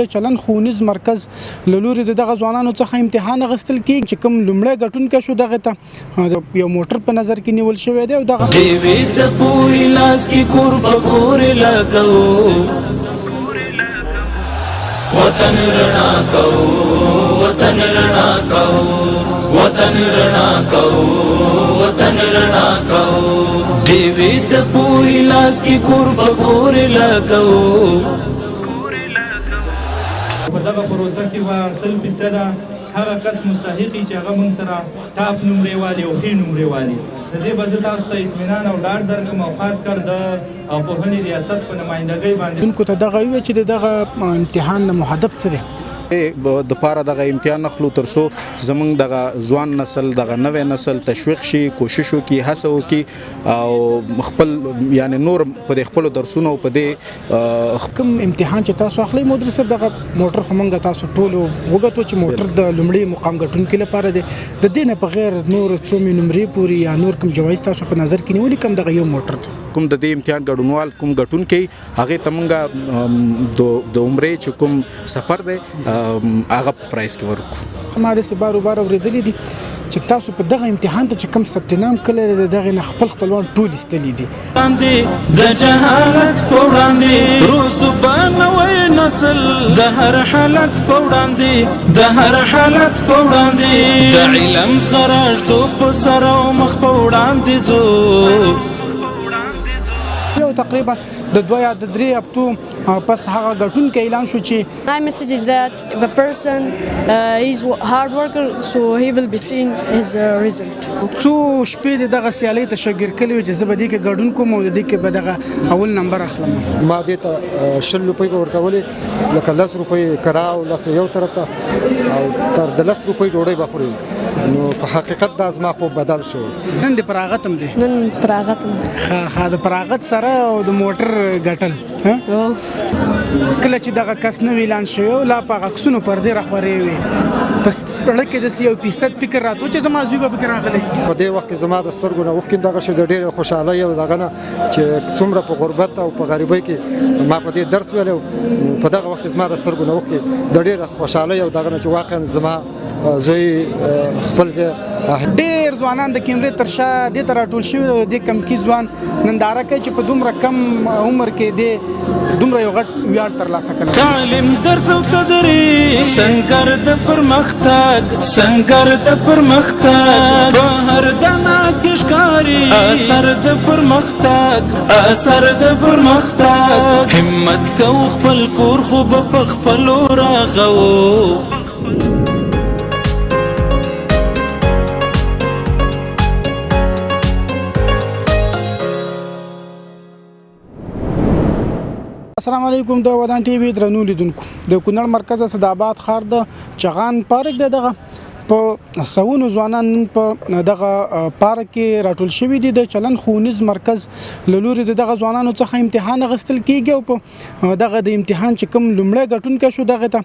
چلن ښوونیز مرکز له لوري د دغه ځوانانو څخه امتحان اخیستل کیږي چې کوم لومړی ګټونکی شو دغه ته یو موټر په نظر کې نیول شوی دی او دغه د پوی لاس کې کور په کور لګو وطن رڼا کو وطن رڼا کو وطن رڼا کو وطن رڼا کو د پوی لاس کې کور په کور لګو په دغه پروسه کې به 100% هغه کس مستحقي چې هغه موږ سره ټاپ نمرې والي او ښې نمرې والي د دې به زه تاسو ته اطمینان او ډاډ درکړم او خاص کر د پوهنې ریاست په نمایندګۍ باندې دونکو ته دغه وی چې دغه امتحان نه مهدف څه دی د پاره دغه امتحان نخلو تر څو زمونږ دغه ځوان نسل دغه نوې نسل تشویق شي کوشش وکړي هڅه وکړي او خپل یعنی نور په خپل درسونو په دې کوم امتحان چې تاسو اخلي مدرسه دغه موټر خو مونږ تاسو ټول وګټو چې موټر د لومړي مقام ګټونکو لپاره دی د دې نه بغیر نور څو نمرې پوری یا نور کوم جوایز تاسو په نظر کې نیولې کوم دغه یو موټر کوم د دې امتحان ګډونوال کوم ګټونکي هغه تمنګ د عمرې چې کوم سفر دی هغه پرایس کې ورکو هماره سي بار اوریدلې دي چې تاسو په دغه امتحان ته کوم ثبت نام کړل دغه نه خپلوان ټول استلې دي د جهالت پوړاندې روس باندې نسل د هر حالت پوړاندې د هر حالت پوړاندې د علم خراج تو په سره مخ پوړاندې جو یو تقریبا د 2 یا 3 هفتو پس هغه ګټونکو اعلان شو چې My message is that if a person is hard worker so he will be seeing his result. څو شپې دغه سیالي ته شګیر کړي چې زبدي کې ګډونکو مو د دې کې به دغه اول نمبر اخلم ما دې ته 10 روپۍ ورکولې لکه 10 روپۍ کراو لاسه یو طرف ته او تر 10 روپۍ ډوډۍ بخوري نو په حقیقت دا زما خو بدل شو نن د پراغتم دی نن پراغتم ها د پراغت سره او د موټر ګټل کله چې دغه کس نو اعلان شوی لا په عکسونو پر دې راخوري وي پس لکه د 1% فکر راتو چې زما زوی به فکر راغلی په دې وخت کې زما د سترګو نه وخت دغه شو د ډېر خوشاله یو دغه نه چې څومره په غربت او په غریبۍ کې ما په دې درس ویلو په دغه وخت زما د سترګو نه وخت د ډېر خوشاله یو دغه چې واقعا زما زوی خپل ډېر ځوانان د کیمرې تر شا دې تر ټول شوی د کم کی ځوان ننداره کوي چې په دومره کم عمر کې دې دومره یو غټ ویاړ ترلاسه کړي تعلیم درس او تدریس سنگر د پرمختګ سنگر د پرمختګ په هر دنا کې ښکاری اثر د پرمختګ اثر د پرمختګ همت کو خپل کور خو په خپل راغو السلام علیکم د ودان ټي وي درنو لیدونکو د کونړ مرکز صداباد ښار د چغان پارک دغه په سونو ځوانان په دغه پارک کې راټول شوی دي د چلن ښوونیز مرکز له لوري دغه ځوانانو څخه امتحان اخیستل کیږي او په دغه د امتحان چې کوم لومړی ګټونکی شو دغه ته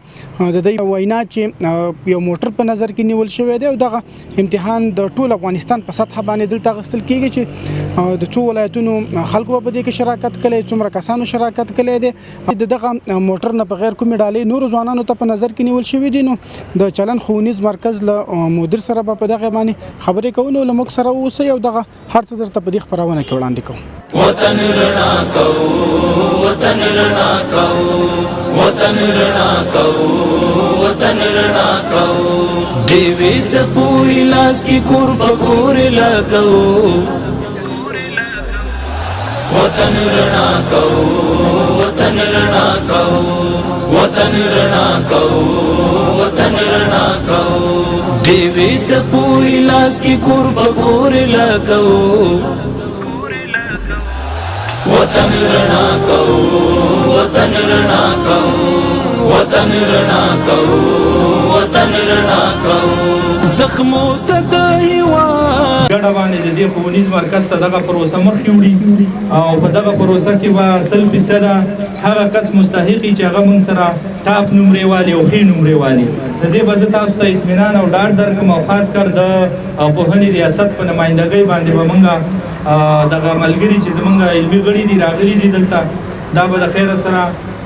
د دې وینا چې یو موټر په نظر کې نیول شوی دی او دغه امتحان د ټول افغانستان په سطح باندې دلته اخیستل کیږي چې د څو ولایتونو خلکو په دې کې شراکت کړي څومره کسانو شراکت کړي دي دغه موټر نه بغیر کومې ډالۍ نور ځوانانو ته په نظر کې نیول شوی دي نو د چلن ښوونیز مرکز مدیر سره په دغه باندې خبرې کوو له موږ سره اوسئ او دغه هر څه درته په دې خبرونه کې وړاندې کوم وطن رڼا کو وطن رڼا کو وطن رڼا کو وطن رڼا کو دیوی د پوی لاس کې کور په کور لګو وطن رڼا کو وطن رڼا کو وطن رڼا کو وطن رڼا کو دیوی د پوی لاس کې کور په کور لګو وطن رڼا کو وطن رڼا کو وطن رڼا کو وطن رڼا کو زخمو ته د هیواد ګډه باندې د دې ښوونیز مرکز څخه دغه پروسه مخکې وړي او په دغه پروسه کې به 100% هغه کس مستحقي چې هغه موږ سره ټاپ نمرې والي او ښې نمرې والي د دې به زه تاسو ته اطمینان او ډاډ درکړم او خاص کر د پوهنې ریاست په نمایندګۍ باندې به موږ دغه ملګري چې زمونږ علمي غړي دي راغلي دي دلته دا به د خیره سره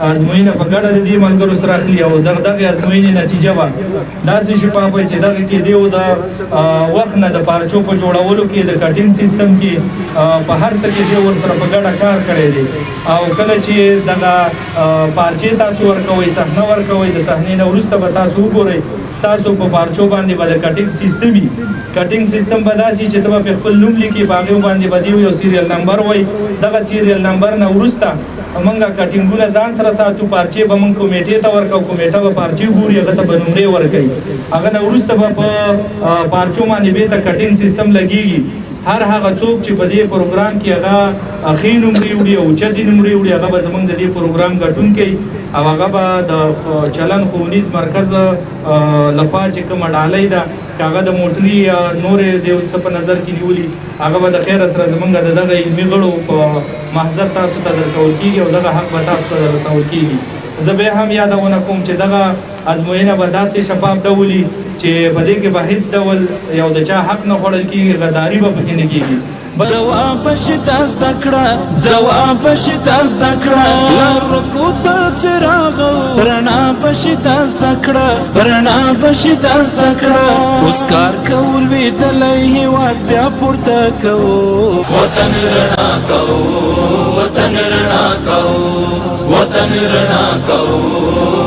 ازموینه په ګډه د دې ملګرو سره اخلي او دغه ازموینې نتیجه به داسې شفاف وي چې دغه کې دیو د وخت نه د پارچو په جوړولو کې د کټینګ سیستم کې په هر څه کې دیو ورسره په ګډه کار کړی دی او کله چې دغه پارچې تاسو ورکوئ صحنه ورکوئ د صحنې نه وروسته به تاسو وګورئ ستاسو په پارچو باندې به د کټینګ سیستم وي کټینګ سیستم به داسې چې ته به په خپل نوم لیکې په هغې باندې به دیو یو سیریل نمبر وایي دغه سیریل نمبر نه وروسته موږ کټینګونه ځان سره ساتو پارچې به موږ کمیټې ته ورکوو کمیټه به پارچې ګوري هغه ته به نمرې ورکوي هغه نه وروسته به په پارچو باندې بېرته کټینګ سیستم لګېږي هر هغه څوک چې په دې پروګرام کې هغه ښې نمرې وړي او اوچتې نمرې وړي هغه به زموږ د دې پروګرام ګټونکی او هغه به د چلن ښوونیز مرکز لخوا چې کومه ډالۍ ده که هغه د موټري یا نورې د څه په نظر کې نیولي هغه به د خیره سره زموږ د دغه علمي غړو په محضر تاسو ته درکول کېږي او دغه حق به تاسو ته رسول کېږي زه بیا هم یادونه کوم چې دغه ازموینه به داسې شفاف ډول وي چې په دې کې به هیڅ ډول یو د چا حق نه خوړل کېږي غداري به پکې نه کېږي دوا پشتا زده کړه دوا پشتا زده کړه لارکو د څراغ رڼا پشتا زده کړه رڼا پشتا زده کړه اوس کار کول وی دلای هیواد بیا پورته کوو وطن رڼا کوو وطن رڼا کوو وطن رڼا کوو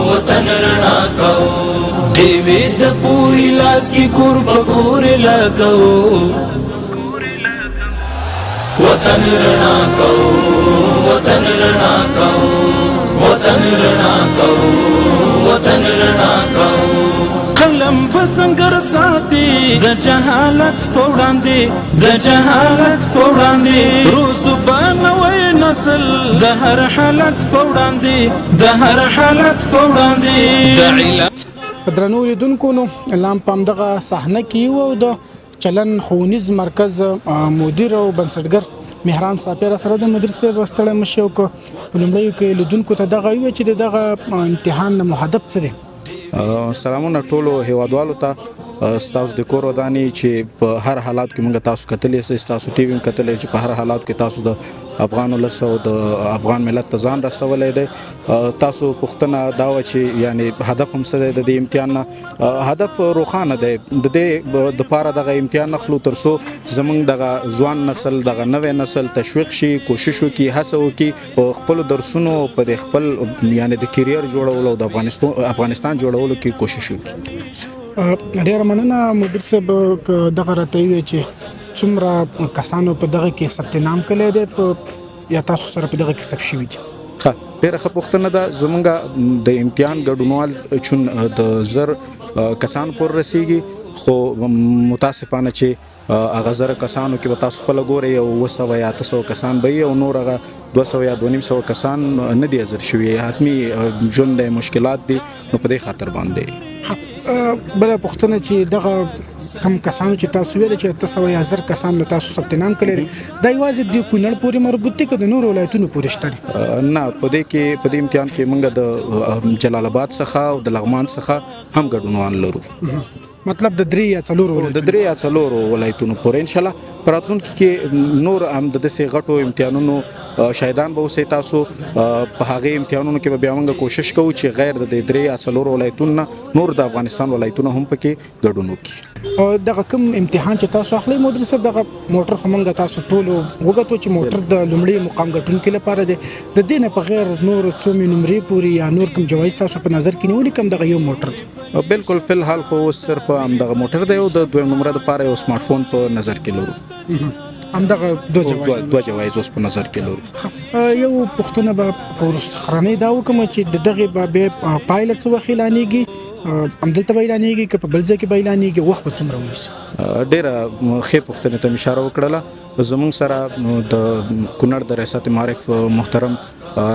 وطن رڼا کوو دیوی د پوری لاس کی کور په کور لګو وطن رڼا کوو وطن رڼا کوو وطن رڼا کوو وطن رڼا کوو قلم په سنگر ساتي د جهالت په وړاندې د جهالت په وړاندې روسو بنوي نسل د هر حالت په وړاندې د هر حالت په وړاندې د علم په درنو لیدونکو نو لام پام دغه صحنه کې و د چلن ښوونیز مرکز مدیر او بنسټګر مهران صافی سره د مدیر صاحب واستړی مشو کو په لومړیو کې لیدونکو ته دغه وی چې دغه امتحان مهدف څه دی سلامونه ټولو هیوادوالو ته ستاسو د کور ودانی چې په هر حالات کې موږ تاسو کتلې سي تاسو ټي وي کتلې چې په هر حالات کې تاسو د افغان ولس او د افغان ملت ته ځان رسولې ده تاسو پښتنه دا و چې یعنی هدف هم سره د امتحان نه هدف روخانه ده د دې د پاره دغه امتحان نخلو ترسو زمونږ دغه ځوان نسل دغه نوې نسل تشویق شي کوشش وکي هڅه وکي په خپل درسونو په خپل یعنی د کیریر جوړولو د افغانستان جوړولو کې کوشش وکي ډیر مننه مدیر صاحب دغه راته وی چې څومره کسانو په دغه کې ثبت نام کړی دی په یا تاسو سره په دغه کې ثبت شوي دي ډیره ښه پوښتنه ده زمونږ د امتحان ګډونوال چون د زر کسان پر رسیږي خو متاسفانه چې هغه زره کسانو کې به تاسو خپل ګورئ او 200 یا 300 کسان به او نور هغه 200 یا 250 کسان نه دي حاضر شوي حتمی ژوند مشکلات دي نو په دې خاطر باندې بل پښتنه چې دغه کم کسانو چې تاسو ویل چې 300 یا 1000 کسان نو تاسو ثبت نام کړی دا یوازې د کونړ پورې مربوط دي که د نور ولایتونو پورې شته نه په دې امتحان کې موږ د جلال آباد څخه او د لغمان څخه هم ګډونوال لرو مطلب د 3 یا 4 ولایتونو پورې ان شاء الله پراتلونکو کې نور هم د دسې غټو امتحانونو شاهدان به اوسئ تاسو په هغه امتحانونو کې به بیا موږ کوشش کوو چې غیر د 3 یا 4 ولایتونو نور د افغانستان ولایتونو هم پکې ګډون وکړي دغه کوم امتحان چې تاسو اخلي مدیر صاحب دغه موټر خمنګ تاسو ټول وګټو چې موټر د لومړي مقام ګټونکو لپاره دی د دې نه په غیر نور څو نمرې پوری یا نور کوم جوایز تاسو په نظر کې نیولې کوم دغه یو موټر بالکل فل حال خو صرف هم دغه موټر دی او د دویم نمبر لپاره یو سمارټ فون په نظر کې لرو هم دغه دوه جوایز اوس په نظر کې لرو یو پښتنه به پورست خرانه دا وکم چې دغه به پایلټ څو خلانیږي همدلته بیلانیږي که په بل ځای کې بیلانیږي وخت به څومره ونیسي ډېره ښې پوښتنې ته اشاره وکړله زموږ سره د کونړ د ریاست معارف محترم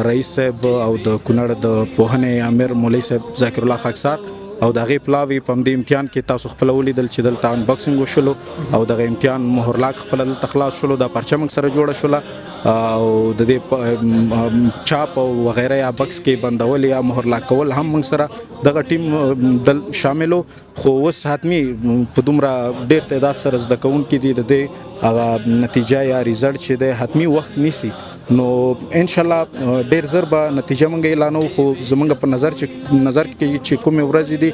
رئیس صاحب او د کونړ د پوهنې امیر مولوي صاحب ذاکر الله خاکسار او دغه پلاوی په دې امتحان کې تاسو خپل ولیدل چې دلته انباکسینګ وشلو او دغه امتحان مهرلاک خپل تخلاص شلو د پرچم سره جوړه شوله او د دې چاپ او وغیرہ یا بکس کې بندول یا مهرلاک کول هم موږ سره دغه ټیم دل شاملو خو وس حتمی په دومره ډېر تعداد سره زده کوونکي دي د دې هغه نتیجه یا ریزلټ چې د حتمی وخت نیسي نو ان شاء الله ډیر زر به نتیجه مونږ اعلانو خو زمونږ په نظر کې چې کوم ورځ دي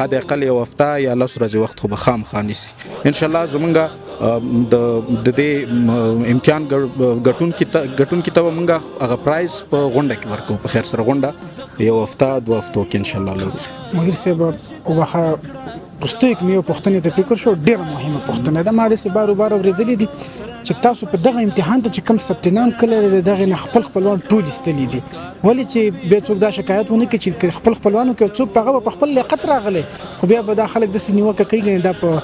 هدا اقل یو هفته یا لس ورځې وخت خو به خامخا نیسي ان شاء الله زمونږ د دې امتحان ګټون کې ته مونږ هغه پرایز په غونډه کې ورکو په خیر سره غونډه یو هفته دوه هفتو کې ان شاء الله لرو مدیر صاحب وبخه رستو یک میو پښتنې ته فکر شو ډیره مهمه پښتنه ده ما د سی بار اوریدلې دي چې تاسو په دغه امتحان ته چې کم ثبت نام کړل دغه نه خپلوان ټول استلې دي ولې چې به څوک دا شکایت ونه کوي چې خپلوانو کې څوک په خپل لیاقت راغلي خو بیا به دا خلک د سنیوکه کوي دا په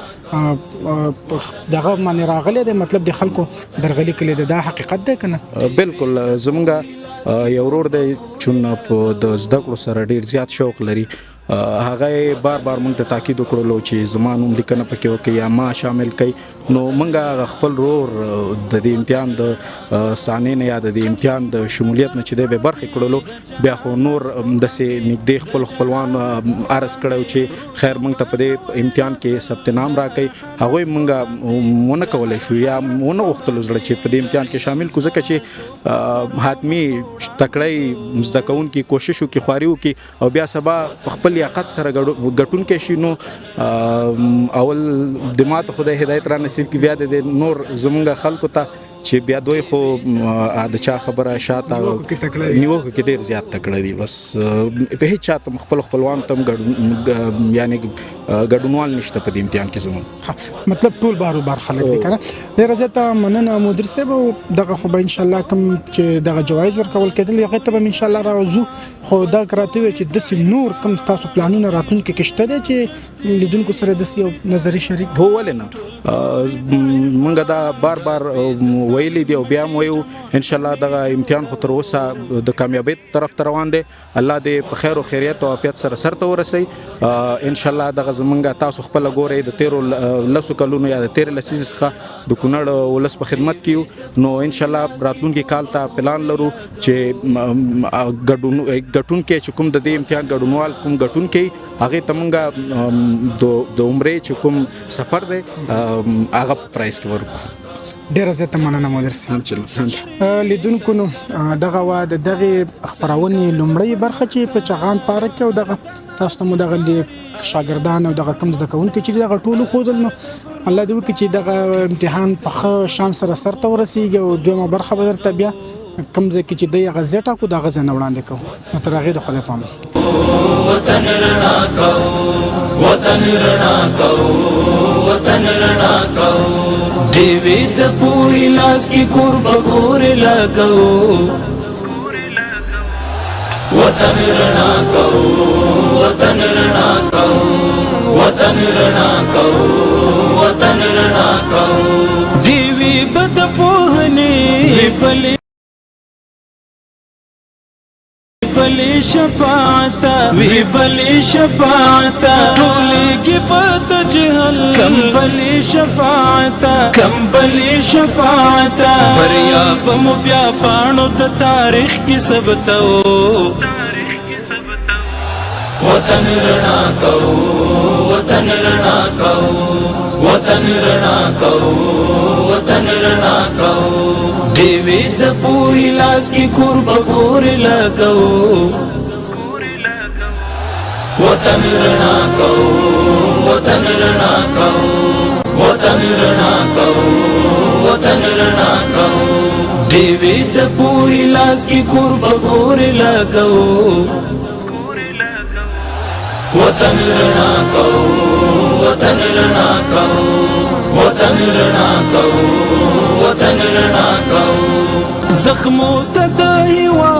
دغه باندې راغلي د مطلب د خلکو درغلي کړي دا حقیقت ده کنه بالکل زمونږ یو ورور دی چې په د زده کړو سره ډیر زیات شوق لري هغه بار مونږ ته تاکید وکړلو چې زمانوم لیکنه پکې وکي یا ما شامل کړي نو مونږ خپل رور د دې امتحان د ثانې نه یا د دې امتحان د شمولیت نه چې د به برخه کړلو بیا خو نور د سه نږدې خپلوان عرض کړو چې خیر مونږ ته په دې امتحان کې ثبت نام راکړي هغه مونږ مونږ کولای شو یا مونږ وختلو زړه چې په دې امتحان کې شامل کو ځکه چې حتمی تکړه مزده کون کی کوشش وکي خواري وکي او بیا سبا خپل لیاقت سره ګټون کې شي نو اول د ماته خدای هدایت را نصیب کی بیا د نور زمونږ خلکو ته چې بیا دوی خو د چا خبره شاته نیوکه کې ډیر زیات تکړه دي بس په هیڅ چاته خپلوان تم یعنی ګډونوال نشته په دې امتحان کې زمون مطلب ټول بار خلک دي کنه ډیر زیاته مننه مدیر صاحب دغه خو به ان شاء الله کوم چې دغه جوایز ورکول کېدل هغه ته ان شاء الله راوځو خو دا کراته چې د نور کوم تاسو پلانونه راتلونکي کې شته دي چې لیدونکو سره د یو نظری شریک هو ولنه مونږ دا بار ویلي دی او بیا مو یو ان شاء الله دغه امتحان خو تر اوسه د کامیابی طرف ته روان دی الله دې په خیر او خیریت او عافیت سره سرته ورسي ان شاء الله دغه زمونږ تاسو خپل ګوري د 13 لسو کلونو یا د 13 لسیز څخه د کونړ ولس په خدمت کیو نو ان شاء الله راتلونکي کال ته پلان لرو چې ګټون کې چې کوم د دې امتحان ګډونوال کوم ګټون کې هغه تمنګ د عمرې چې کوم سفر دی هغه پرایس کې ورکو ډیر زیاته مننه مدیر صاحب لیدونکو نو دغه وا دغه خبرونه لومړی برخه چې په چغان پارک کې او دغه تاسو ته دغه شاګردان او دغه کم زده کوونکي چې دغه ټولو خوذل نو الله دې وکړي چې دغه امتحان په شان سره سرته ورسیږي او دویمه برخه به درته بیا کم ځای کې چې د غزټه کو دغه ځنه وړاندې کوو نو تر هغه د خدای پامه وطن رڼا کو وطن رڼا کو وطن رڼا کو دیوی د پوی لاس کی کور بګور لګو وطن رڼا کو وطن رڼا کو وطن رڼا کو وطن رڼا کو دیوی بد پوهنی پلی بلی شفاعتا ټولی کی پت جهل کم بلی شفاعتا بریا بم بیا پانو د تاریخ کی سبتو وطن رڼا کو وطن رڼا کو وطن رڼا کو وطن رڼا کو دیوی د پوری لاس کی کور بګور لګو وطن رڼا کو وطن رڼا کو وطن رڼا کو وطن رڼا کو دیوی د پوری لاس کی کور بګور لګو وطن رڼا کو وطن رڼا کو وطن رڼا کو وطن رڼا کو زخمو ته د هوا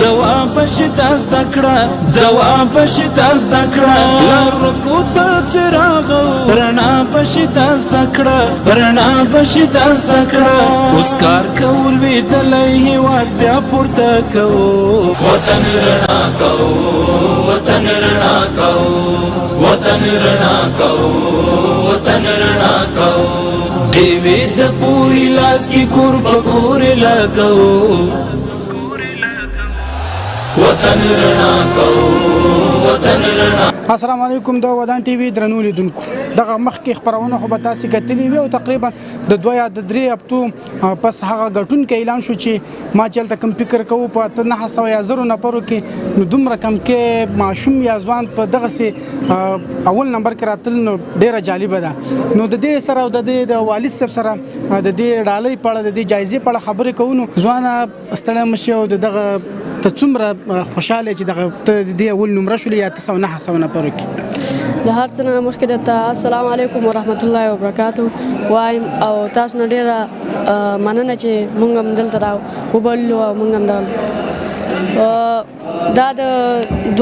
دوا بشتا زدکړه دوا بشتا زدکړه لار کو ته چراغ رڼا بشتا زدکړه رڼا بشتا زدکړه اوس کار کول وی دلای هوا بیا پورته کو وطن رڼا کو وطن رڼا کو وطن رڼا کو وطن رڼا کو دیوی د پوری لاس کی کور بګور لګو وطن رڼا کو وطن رڼا السلام علیکم د ودان ټي وي درنو لیدونکو دغه مخکې خبرونه خو به تاسو کتلې وي او تقریبا د 2 یا 3 هفتو پس هغه غټونکو اعلان شو چې ما چلته کم فکر کوو په 900 یا 0 نفرو کې نو دومره کم کې ماشوم یا ځوان په دغه سي اول نمبر کې راتل نو ډیره جالب ده نو د دې سره او د والد صاحب سره د دې ډالۍ په اړه د دې جایزې په اړه خبرې کوو نو ځوان ستړی مشه او دغه ته څومره خوشاله چې دغه د اول نمره شولې یا 900 نفرو کې د هر څه نه مخکې درته السلام علیکم ورحمت الله وبرکاتو وایم او تاسو نه ډیره مننه چې مونږ هم دلته وبللو او مونږ هم دا د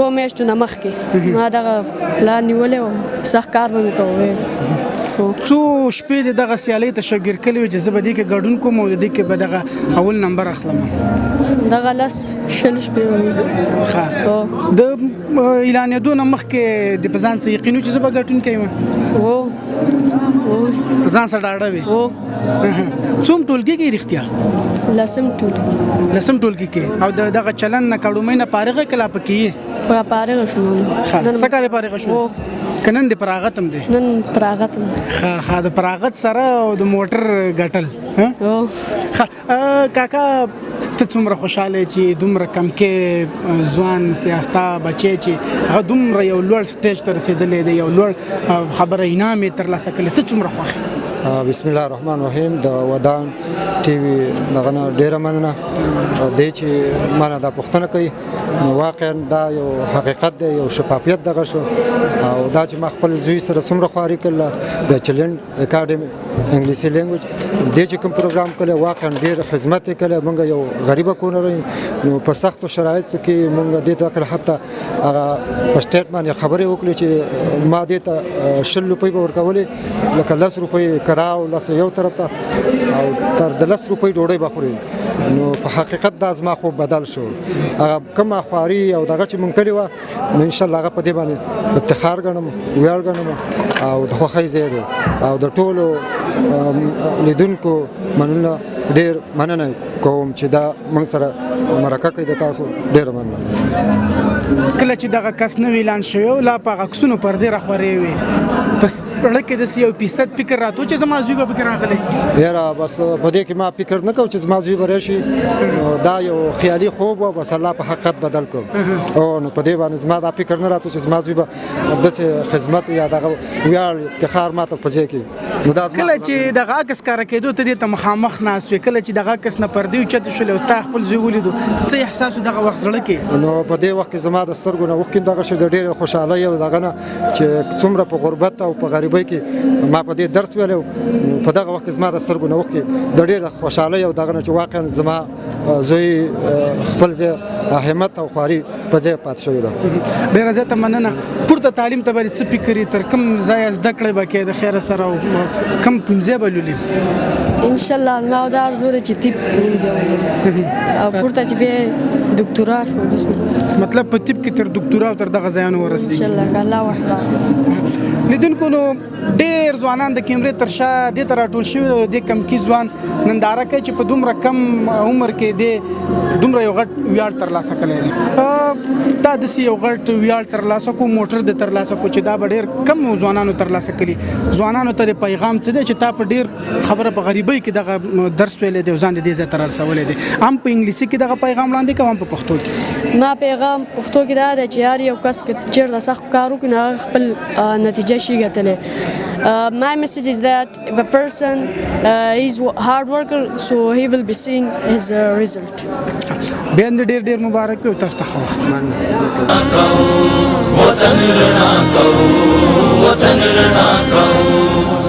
2 میاشتو نه مخکې ما دغه پلان نیولی و سخت کار به مې کوو څو شپې دغه سیالۍ ته شګیر کړی وي چې زه به دې کې ګډون کوم او دې کې به دغه اول نمبر اخلم دغه شل شپې ښه د اعلانېدو نه مخکې د په ځان څه یقین و چې زه به ګډون کوم ځان سره ډاډه وي څوم ټولګي کې رښتیا لسم ټولګي کې او دغه چلن نه کډومې نه فارغه کلا پکې فارغه شوم څه کال فارغه شو کنن د پراغت هم دی نن پراغت هم ها د پراغت سره او د موټر ګټل کاکا ته څومره خوشاله چې دومره کم کې ځوان سیاستا بچی چې هغه دومره یو لوړ سټیج ته رسېدلی دی یو لوړ خبره انعام یې ترلاسه کړی ته څومره خوښ بسم الله الرحمن الرحیم د ودان ټي وي دغه ډیره مننه دی چې مانه دا پوښتنه کوي واقعا دا یو حقیقت دی یو شفافیت دغه شو او دا چې ما خپل زوی سره څومره خواري کړله د چلند اکاډمي انګلیسي لینګویج دی چې کوم پروګرام کړی واقعا ډیر خدمت یې کړی مونږ یو غریبه کورنۍ نو په سختو شرایطو کې مونږ دې ته حتی هغه په سټیټ باندې خبرې وکړې چې ما دې ته 100 روپۍ به ورکولې لکه 10 روپۍ کراو لاسه یو طرف ته او تر 10 روپۍ ډوډۍ به خوري نو په حقیقت دا زما خوب بدل شو هغه کومه خواري او دغه چې مونږ کړې وه نو انشاءالله هغه په دې باندې افتخار ګڼم ویاړ ګڼم او د خوښۍ ځای دی او د ټولو لیدونکو مننه ډیر مننه کوم چې دا موږ سره مرکه کوي د تاسو ډیر مننه کله چې دغه کس نو اعلان شوی او لا په عکسونو پر دې راخوري وي پس لکه د 1% فکر راتو چې زما زوی به فکر راغلی یاره بس په دې کې ما فکر نه کوم چې زما زوی به راشي دا یو خیالي خوب و بس الله په حقیقت بدل کوم او نو په دې باندې زما دا فکر نه راتو چې زما زوی به د خدمت یا دغه ویاړ افتخار ماته پځې کې نو دا کله چې دغه عکس کار کېدو ته دې ته مخامخ ناس وي کله چې دغه عکس نه پردي چت شول او تا خپل زوی ولیدو څه احساس دغه وخت زړه کې نو په دې وخت کې زما د سترګو نه وښکې دغه شی د ډېرې خوشحالۍ او دغه نه چې څومره په غربت او په غریبۍ کې ما په دې درس ویلی په دغه وخت کې زما د سترګو نه وښکې د ډېره خوشحالۍ او دغه نه چې واقعا زما زوی خپل ځای همت او خواري په ځای پاتې شوی ده ډېره زیاته مننه پورته تعلیم ته باید څه فکر تر کوم ځای زده کړې به کې د خیره سره او کم پنځه به لولي ان شاء الله ما دا زوره چې طب پنځه ولولي او پورته چې به دکتورا شو مطلب په طب کې تر دکتورا او تر دغه ځایانو ورسېږي ان شاء الله الله وسخه لیدونکو نو ډېر ځوانان د کیمرې تر شا دې ته راټول شوي دي کم کې ځوان ننداره کوي چې په دومره کم عمر کې دی دومره یو غټ ویاړ ترلاسه کړی دی دا داسې یو غټ ویاړ ترلاسه کو موټر د ترلاسه کو چې دا به ډېر کم ځوانانو ترلاسه کړي ځوانانو ته پیغام څه دی چې تا په ډېر خبره په غریبۍ کې دغه درس ویلی دی او ځان د دې ځای ته رسولی دی هم په انګلیسي کې دغه پیغام وړاندې کوم هم په پښتو کې ما پیغام پښتو کې دا دی چې هر یو کس که چېرته سخت کار وکړي نو هغه خپل نتیجه شي ګټلی my message is that if a person is hard worker so he will be seeing his result بیا هم ډېر ډېر مبارک وي تاسو ته ښه وخت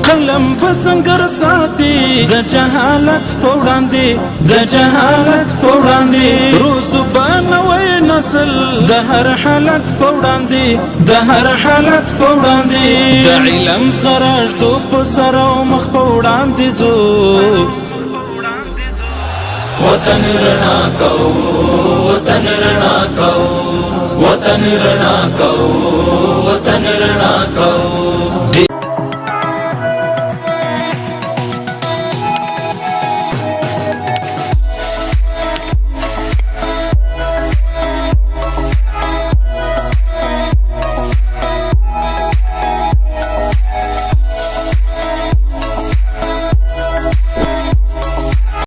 قلم فسنگر ساتي د جهالت پوړاندې د جهالت پوړاندې روز بنوي نسل د هر حالت پوړاندې د هر حالت پوړاندې د علم خرج تو په سر او مخ پوړاندې زو وطن رڼا کو وطن رڼا کو وطن رڼا کو وطن رڼا کو